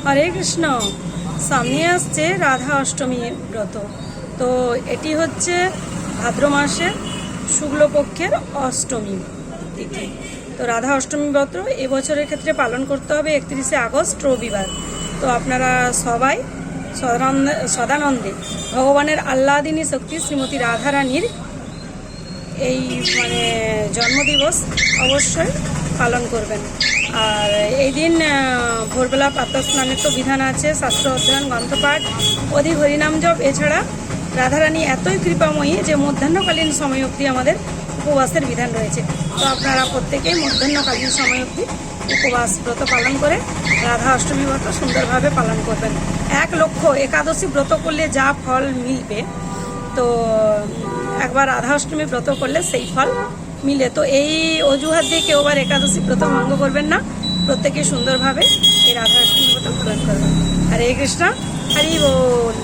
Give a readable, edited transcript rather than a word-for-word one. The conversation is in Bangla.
হরে কৃষ্ণ। সামনে আসছে রাধা অষ্টমী ব্রত। তো এটি হচ্ছে ভাদ্র মাসের শুক্লপক্ষের অষ্টমী তিথি। তো রাধা অষ্টমী ব্রত এবছরের ক্ষেত্রে পালন করতে হবে 31শে আগস্ট রবিবার। তো আপনারা সবাই সদানন্দে ভগবানের আহ্লাদিনী শক্তি শ্রীমতী রাধারানীর এই জন্মদিবস অবশ্যই পালন করবেন। আর এই দিন ভোরবেলা প্রাতঃ স্নানের তো বিধান আছে, শাস্ত্র অধ্যয়ন, গ্রন্থপাঠ, অধিক হরিনাম জপ। এছাড়া রাধারানী এতই কৃপাময়ী যে মধ্যাহ্নকালীন সময় অবধি আমাদের উপবাসের বিধান রয়েছে। তো আপনারা প্রত্যেকেই মধ্যাহ্নকালীন সময় অবধি উপবাস ব্রত পালন করে রাধা অষ্টমী ব্রত সুন্দরভাবে পালন করবেন। 1 লক্ষ একাদশী ব্রত করলে যা ফল মিলবে, তো একবার রাধা অষ্টমী ব্রত করলে সেই ফল মিলে। তো এই অজুহাত দিয়ে কেউ আবার একাদশী ব্রত ভঙ্গ করবেন না, প্রত্যেকে সুন্দরভাবে এই রাধা অষ্টমী ব্রত পালন করবেন। হরে কৃষ্ণ, হরি বল।